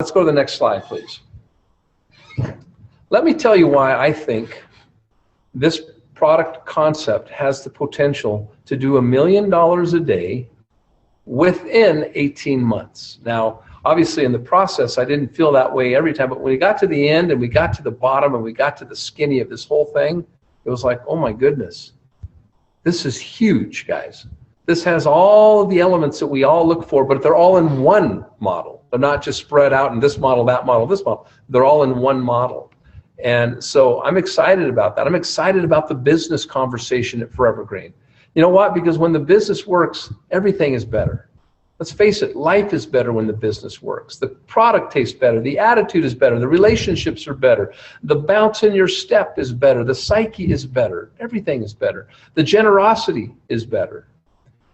Let's go to the next slide, please. Let me tell you why I think this product concept has the potential to do $1 million a day within 18 months. Now, obviously in the process, I didn't feel that way every time, but when we got to the end and we got to the bottom and we got to the skinny of this whole thing, it was like, oh my goodness, this is huge, guys. This has all of the elements that we all look for, but they're all in one model. They're not just spread out in this model, that model, this model. They're all in one model. And so I'm excited about that. I'm excited about the business conversation at Forever Green. You know what? Because when the business works, everything is better. Let's face it, life is better when the business works. The product tastes better, the attitude is better, the relationships are better, the bounce in your step is better, the psyche is better, everything is better. The generosity is better.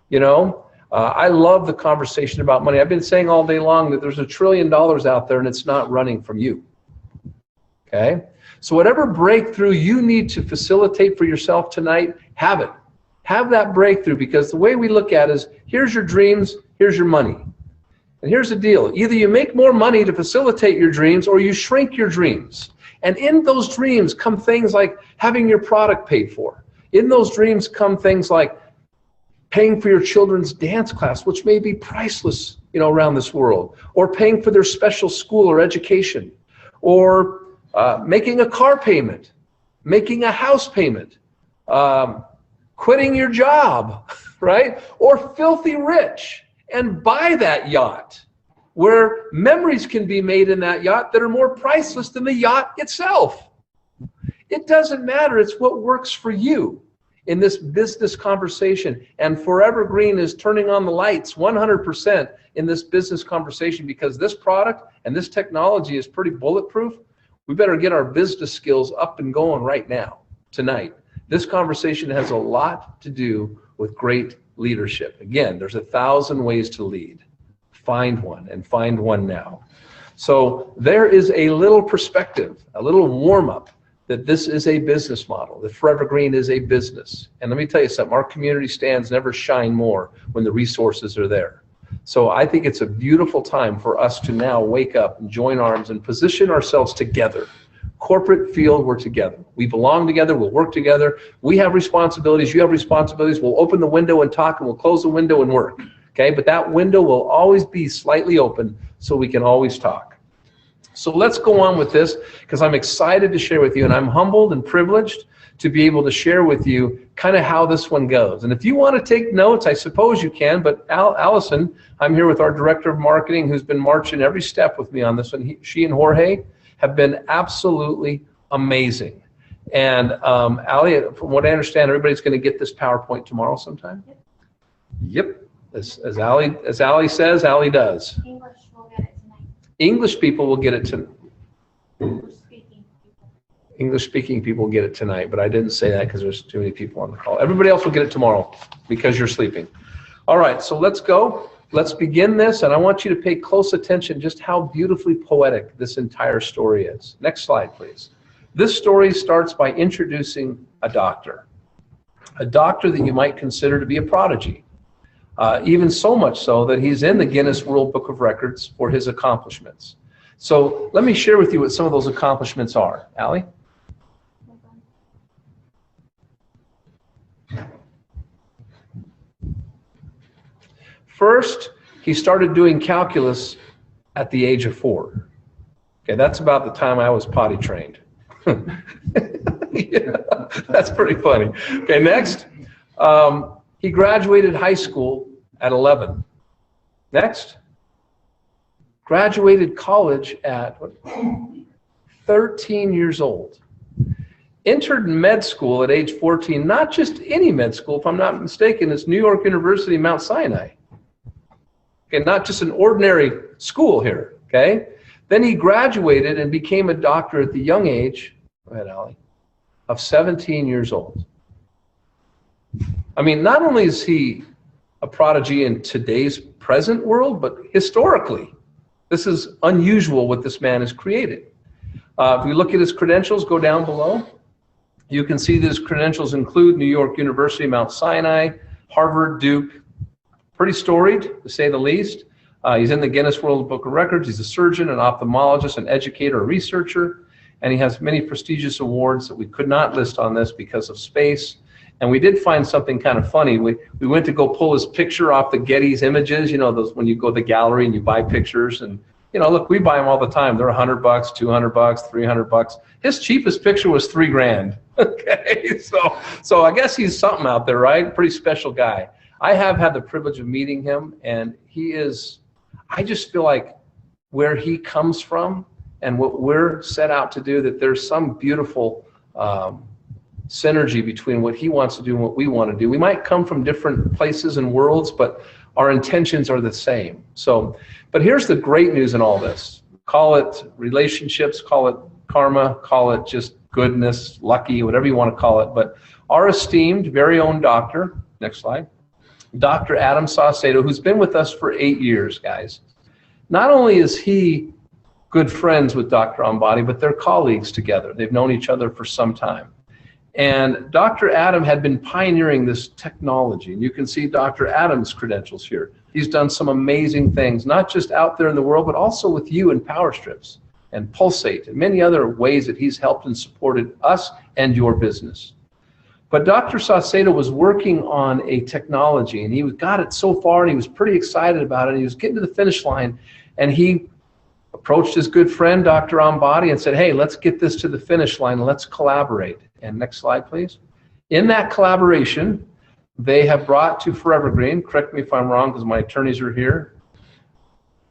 You know, I love the conversation about money. I've been saying all day long that there's $1 trillion out there and it's not running from you. Okay? So whatever breakthrough you need to facilitate for yourself tonight, have it. Have that breakthrough, because the way we look at it is, here's your dreams, here's your money. And here's the deal. Either you make more money to facilitate your dreams or you shrink your dreams. And in those dreams come things like having your product paid for. In those dreams come things like paying for your children's dance class, which may be priceless, you know, around this world, or paying for their special school or education, or making a car payment, making a house payment, quitting your job, right? Or filthy rich and buy that yacht, where memories can be made in that yacht that are more priceless than the yacht itself. It doesn't matter. It's what works for you in this business conversation. And Forever Green is turning on the lights 100% in this business conversation, because this product and this technology is pretty bulletproof. We better get our business skills up and going right now, tonight. This conversation has a lot to do with great leadership. Again, there's 1,000 ways to lead. Find one, and find one now. So there is a little perspective, a little warm-up, that this is a business model, that Forever Green is a business. And let me tell you something, our community stands never shine more when the resources are there. So I think it's a beautiful time for us to now wake up and join arms and position ourselves together. Corporate field, we're together. We belong together, we'll work together. We have responsibilities, you have responsibilities. We'll open the window and talk, and we'll close the window and work. Okay, but that window will always be slightly open so we can always talk. So let's go on with this, because I'm excited to share with you, and I'm humbled and privileged to be able to share with you kind of how this one goes. And if you want to take notes, I suppose you can, but Allison, I'm here with our Director of Marketing, who's been marching every step with me on this one. She and Jorge have been absolutely amazing. And Ali, from what I understand, everybody's going to get this PowerPoint tomorrow sometime? Yep. As Ali says, Ali does. English will get it tonight. English people will get it tonight. English-speaking people will get it tonight, but I didn't say that because there's too many people on the call. Everybody else will get it tomorrow because you're sleeping. All right, so let's go. Let's begin this, and I want you to pay close attention just how beautifully poetic this entire story is. Next slide, please. This story starts by introducing a doctor that you might consider to be a prodigy, even so much so that he's in the Guinness World Book of Records for his accomplishments. So let me share with you what some of those accomplishments are. Allie? First, he started doing calculus at the age of 4. Okay, that's about the time I was potty trained. Yeah, that's pretty funny. Okay, next, he graduated high school at 11. Next, graduated college at 13 years old. Entered med school at age 14, not just any med school, if I'm not mistaken, it's New York University, Mount Sinai. Okay, not just an ordinary school here, okay? Then he graduated and became a doctor at the young age, go ahead, Allie, of 17 years old. I mean, not only is he a prodigy in today's present world, but historically, this is unusual what this man has created. If you look at his credentials, go down below, you can see that his credentials include New York University, Mount Sinai, Harvard, Duke. Pretty storied, to say the least. He's in the Guinness World Book of Records. He's a surgeon, an ophthalmologist, an educator, a researcher, and he has many prestigious awards that we could not list on this because of space. And we did find something kind of funny. We went to go pull his picture off the Getty's images, you know, those when you go to the gallery and you buy pictures, and you know, look, we buy them all the time. They're $100, $200, $300. His cheapest picture was $3,000. Okay, so I guess he's something out there, right? Pretty special guy. I have had the privilege of meeting him, and he is, I just feel like where he comes from and what we're set out to do, that there's some beautiful synergy between what he wants to do and what we want to do. We might come from different places and worlds, but our intentions are the same. So, but here's the great news in all this. Call it relationships, call it karma, call it just goodness, lucky, whatever you want to call it. But our esteemed, very own doctor, next slide, Dr. Adam Saucedo, who's been with us for 8 years, guys. Not only is he good friends with Dr. Ambati, but they're colleagues together. They've known each other for some time. And Dr. Adam had been pioneering this technology. And you can see Dr. Adam's credentials here. He's done some amazing things, not just out there in the world, but also with you in Power Strips and Pulsate and many other ways that he's helped and supported us and your business. But Dr. Saucedo was working on a technology, and he got it so far, and he was pretty excited about it. He was getting to the finish line, and he approached his good friend, Dr. Ambati, and said, hey, let's get this to the finish line. Let's collaborate. And next slide, please. In that collaboration, they have brought to Forever Green, correct me if I'm wrong because my attorneys are here,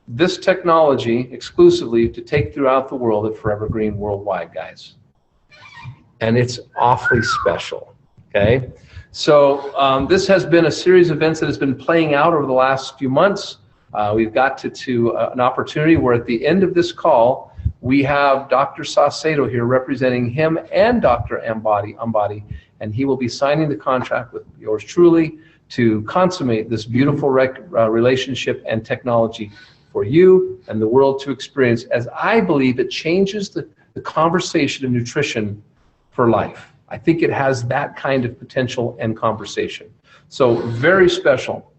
this technology exclusively to take throughout the world at Forever Green worldwide, guys. And it's awfully special, okay? So this has been a series of events that has been playing out over the last few months. We've got to an opportunity where at the end of this call, we have Dr. Saucedo here representing him and Dr. Ambati, and he will be signing the contract with yours truly to consummate this beautiful relationship and technology for you and the world to experience, as I believe it changes the conversation of nutrition for life. I think it has that kind of potential and conversation. So very special.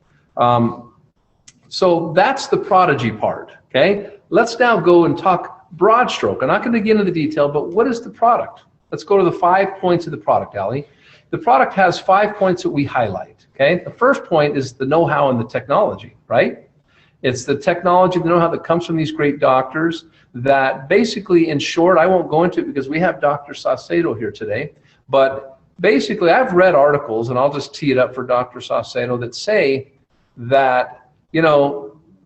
So that's the Prodigy part, okay? Let's now go and talk broad stroke. I'm not going to get into the detail, but what is the product? Let's go to the 5 points of the product, Allie. The product has 5 points that we highlight, okay? The first point is the know-how and the technology, right? It's the technology, the know-how that comes from these great doctors that basically, in short, I won't go into it because we have Dr. Saucedo here today, but basically I've read articles, and I'll just tee it up for Dr. Saucedo, that say that, you know,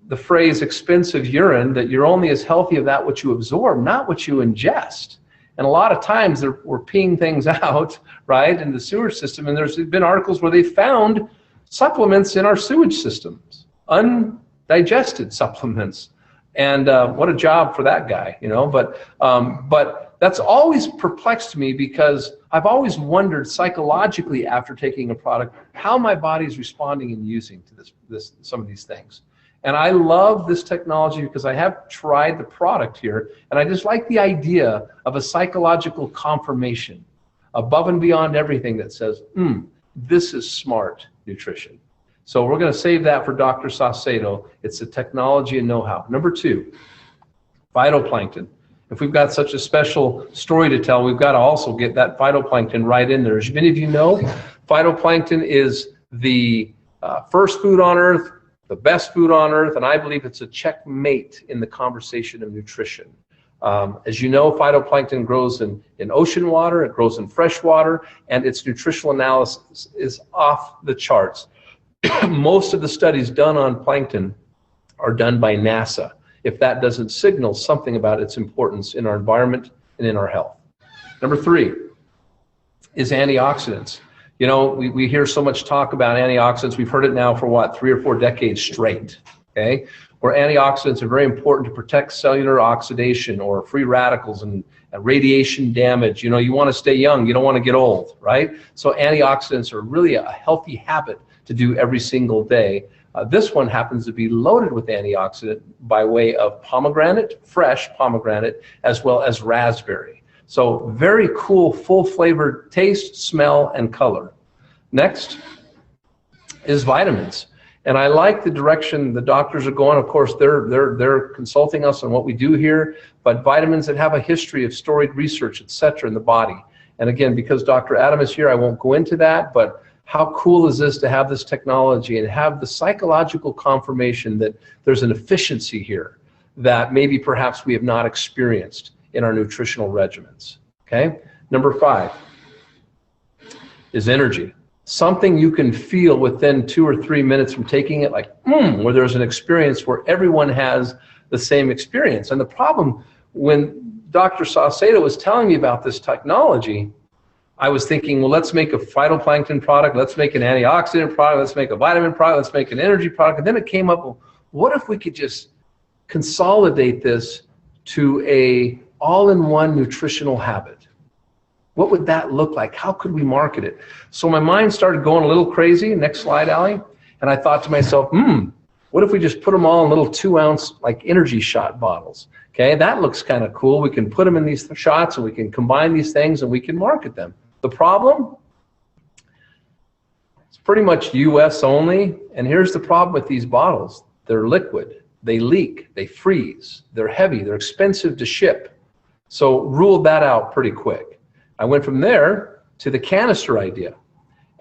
the phrase expensive urine, that you're only as healthy of that what you absorb, not what you ingest. And a lot of times we're peeing things out, right, in the sewer system, and there's been articles where they found supplements in our sewage systems, undigested supplements. And what a job for that guy, you know, but that's always perplexed me because I've always wondered psychologically after taking a product how my body's responding and using to some of these things. And I love this technology because I have tried the product here, and I just like the idea of a psychological confirmation above and beyond everything that says, this is smart nutrition. So we're going to save that for Dr. Saucedo. It's the technology and know-how. Number 2, phytoplankton. If we've got such a special story to tell, we've got to also get that phytoplankton right in there. As many of you know, phytoplankton is the first food on earth, the best food on earth, and I believe it's a checkmate in the conversation of nutrition. As you know, phytoplankton grows in ocean water, it grows in fresh water, and its nutritional analysis is off the charts. Most of the studies done on plankton are done by NASA, if that doesn't signal something about its importance in our environment and in our health. Number 3 is antioxidants. You know, we hear so much talk about antioxidants. We've heard it now for what, 3 or 4 decades straight, okay? Where antioxidants are very important to protect cellular oxidation or free radicals and radiation damage. You know, you want to stay young, you don't want to get old, right? So antioxidants are really a healthy habit to do every single day. This one happens to be loaded with antioxidant by way of pomegranate, fresh pomegranate, as well as raspberry. So very cool, full flavored taste, smell, and color. Next is vitamins. And I like the direction the doctors are going. Of course, they're consulting us on what we do here, but vitamins that have a history of storied research, etc., in the body. And again, because Dr. Adam is here, I won't go into that, but how cool is this to have this technology and have the psychological confirmation that there's an efficiency here that maybe perhaps we have not experienced in our nutritional regimens, okay? Number 5 is energy. Something you can feel within 2 or 3 minutes from taking it, like, where there's an experience where everyone has the same experience. And the problem, when Dr. Saucedo was telling me about this technology, I was thinking, well, let's make a phytoplankton product, let's make an antioxidant product, let's make a vitamin product, let's make an energy product. And then it came up, well, what if we could just consolidate this to a all-in-one nutritional habit? What would that look like? How could we market it? So my mind started going a little crazy. Next slide, Allie. And I thought to myself, what if we just put them all in little 2-ounce like energy shot bottles? Okay, that looks kind of cool. We can put them in these shots and we can combine these things and we can market them. The problem? It's pretty much US only. And here's the problem with these bottles. They're liquid. They leak. They freeze. They're heavy. They're expensive to ship. So ruled that out pretty quick. I went from there to the canister idea.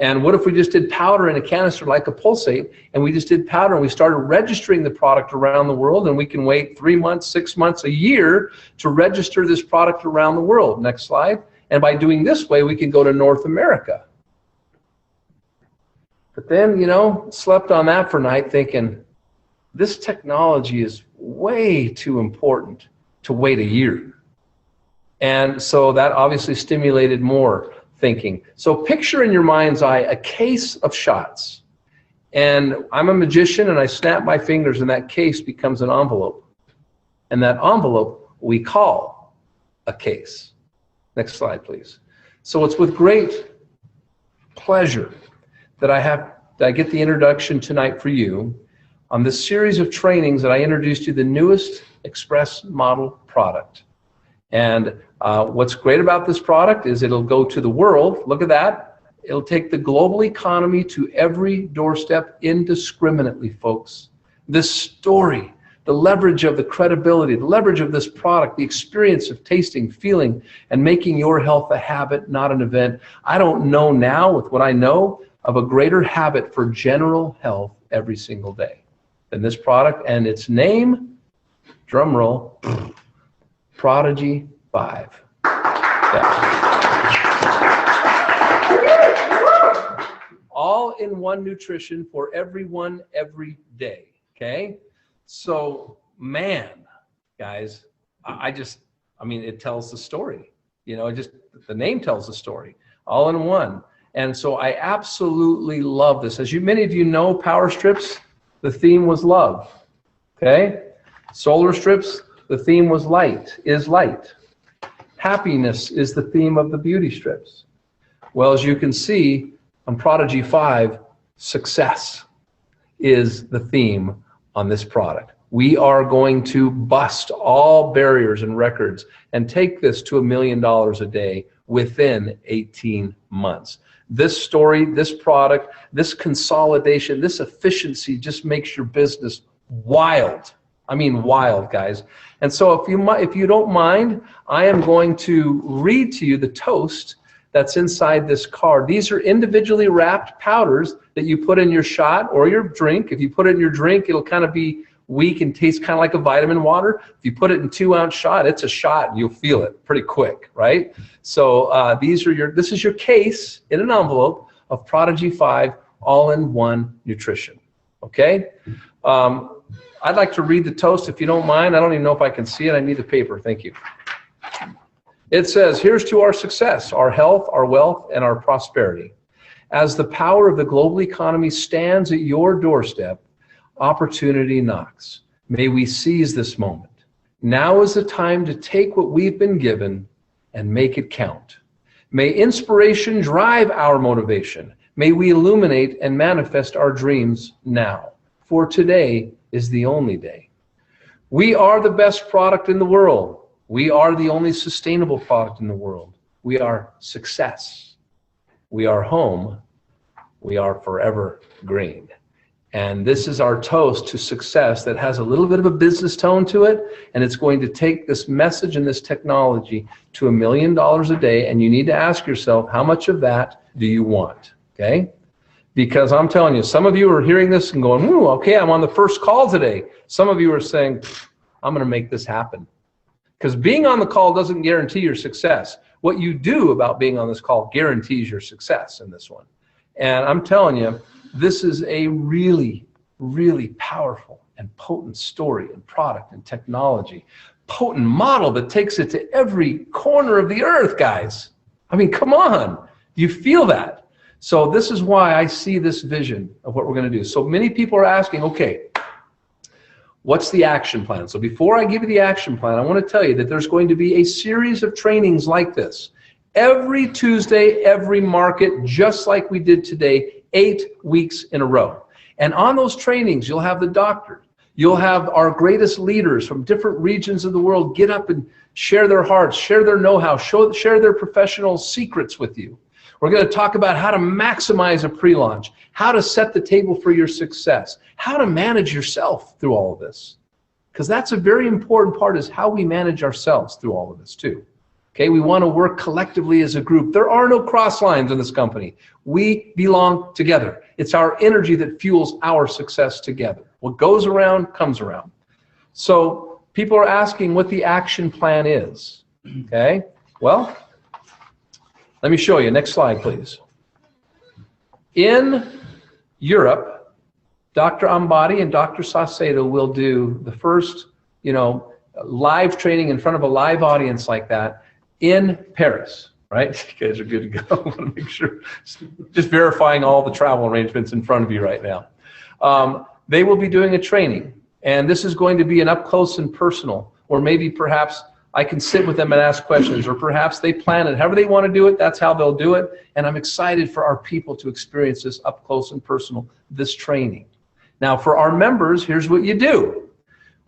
And what if we just did powder in a canister like a pulsate, and we just did powder and we started registering the product around the world, and we can wait 3 months, 6 months, a year to register this product around the world. Next slide. And by doing this way, we can go to North America. But then, slept on that for a night thinking, this technology is way too important to wait a year. And so that obviously stimulated more thinking. So picture in your mind's eye a case of shots. And I'm a magician and I snap my fingers and that case becomes an envelope. And that envelope we call a case. Next slide, please. So it's with great pleasure that I get the introduction tonight for you on this series of trainings that I introduced you the newest Express model product. And what's great about this product is it'll go to the world. Look at that. It'll take the global economy to every doorstep indiscriminately, folks. This story, the leverage of the credibility, the leverage of this product, the experience of tasting, feeling, and making your health a habit, not an event. I don't know now, with what I know, of a greater habit for general health every single day than this product. And its name, drum roll, PRODIGY 5. Yeah. All-in-one nutrition for everyone, every day. Okay? So, man, guys, I mean, it tells the story. The name tells the story. All in one. And so I absolutely love this. As many of you know, Power Strips, the theme was love. Okay? Solar Strips, the theme was is light. Happiness is the theme of the beauty strips. Well, as you can see, on PRODIGY 5, success is the theme on this product. We are going to bust all barriers and records and take this to $1 million a day within 18 months. This story, this product, this consolidation, this efficiency just makes your business wild. I mean wild, guys. And so if you don't mind, I am going to read to you the toast that's inside this card. These are individually wrapped powders that you put in your shot or your drink. If you put it in your drink, it'll kind of be weak and taste kind of like a vitamin water. If you put it in 2-ounce shot, it's a shot and you'll feel it pretty quick, right? So this is your case in an envelope of PRODIGY 5 all-in-one nutrition, okay? I'd like to read the toast if you don't mind. I don't even know if I can see it. I need the paper, thank you. It says, here's to our success, our health, our wealth, and our prosperity. As the power of the global economy stands at your doorstep, opportunity knocks. May we seize this moment. Now is the time to take what we've been given and make it count. May inspiration drive our motivation. May we illuminate and manifest our dreams now, for today is the only day. We are the best product in the world. We are the only sustainable product in the world. We are success. We are home. We are forever green. And this is our toast to success that has a little bit of a business tone to it, and it's going to take this message and this technology to $1 million a day, and you need to ask yourself, how much of that do you want, okay? Because I'm telling you, some of you are hearing this and going, ooh, okay, I'm on the first call today. Some of you are saying, I'm going to make this happen. Because being on the call doesn't guarantee your success. What you do about being on this call guarantees your success in this one. And I'm telling you, this is a really, really powerful and potent story and product and technology. Potent model that takes it to every corner of the earth, guys. I mean, come on. Do you feel that? So this is why I see this vision of what we're going to do. So many people are asking, okay, what's the action plan? So before I give you the action plan, I want to tell you that there's going to be a series of trainings like this. Every Tuesday, every market, just like we did today, 8 weeks in a row. And on those trainings, you'll have the doctor. You'll have our greatest leaders from different regions of the world get up and share their hearts, share their know-how, share their professional secrets with you. We're going to talk about how to maximize a pre-launch, how to set the table for your success, how to manage yourself through all of this. Because that's a very important part, is how we manage ourselves through all of this too. Okay, we want to work collectively as a group. There are no cross lines in this company. We belong together. It's our energy that fuels our success together. What goes around comes around. So people are asking what the action plan is. Okay, well, let me show you. Next slide, please. In Europe, Dr. Ambati and Dr. Saucedo will do the first, live training in front of a live audience like that in Paris, right? You guys are good to go. I want to make sure. Just verifying all the travel arrangements in front of you right now. They will be doing a training, and this is going to be an up close and personal, or maybe perhaps I can sit with them and ask questions, or perhaps they plan it. However they want to do it, that's how they'll do it. And I'm excited for our people to experience this up close and personal, this training. Now, for our members, here's what you do.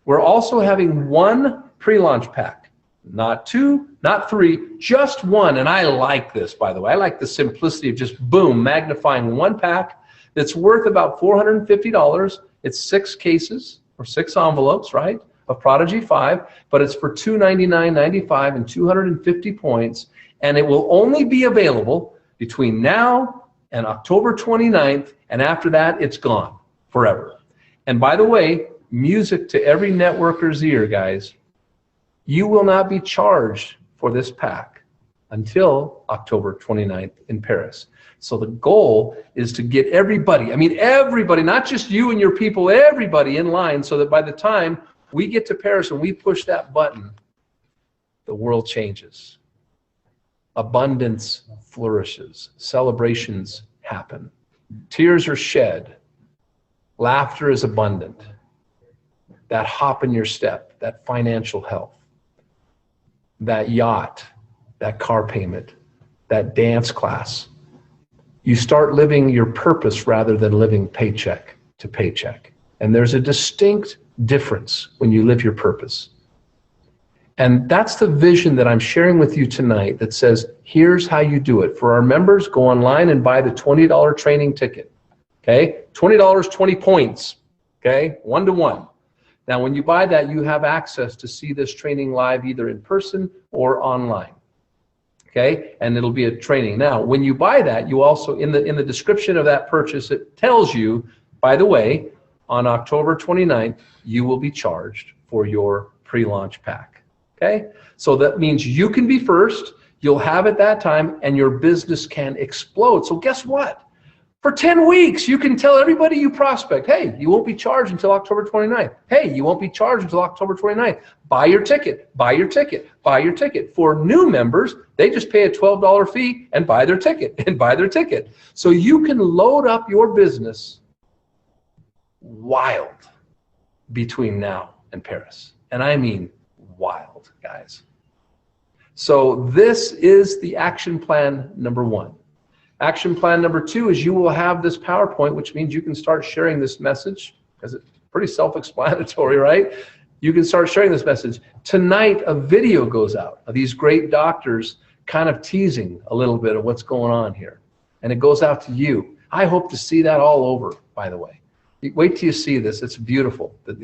We're also having one pre-launch pack. Not two, not three, just one. And I like this, by the way. I like the simplicity of just, boom, magnifying one pack that's worth about $450. It's 6 cases or 6 envelopes, right, of Prodigy 5, but it's for $299.95 and 250 points, and it will only be available between now and October 29th, and after that, it's gone forever. And by the way, music to every networker's ear, guys, you will not be charged for this pack until October 29th in Paris. So the goal is to get everybody, not just you and your people, everybody in line, so that by the time we get to Paris and we push that button, the world changes. Abundance flourishes. Celebrations happen. Tears are shed. Laughter is abundant. That hop in your step, that financial health, that yacht, that car payment, that dance class. You start living your purpose rather than living paycheck to paycheck. And there's a distinct difference when you live your purpose. And that's the vision that I'm sharing with you tonight that says, here's how you do it. For our members, go online and buy the $20 training ticket. Okay? $20, 20 points. Okay? 1-to-1. Now, when you buy that, you have access to see this training live either in person or online. Okay? And it'll be a training. Now, when you buy that, you also, in the description of that purchase, it tells you, by the way, on October 29th, you will be charged for your pre-launch pack. Okay? So that means you can be first, you'll have it that time, and your business can explode. So guess what? For 10 weeks, you can tell everybody you prospect, hey, you won't be charged until October 29th. Hey, you won't be charged until October 29th. Buy your ticket, buy your ticket, buy your ticket. For new members, they just pay a $12 fee and buy their ticket, and buy their ticket. So you can load up your business wild between now and Paris. And I mean wild, guys. So this is the action plan number 1. Action plan number 2 is you will have this PowerPoint, which means you can start sharing this message, because it's pretty self-explanatory, right? You can start sharing this message. Tonight, a video goes out of these great doctors kind of teasing a little bit of what's going on here. And it goes out to you. I hope to see that all over, by the way. Wait till you see this. It's beautiful. The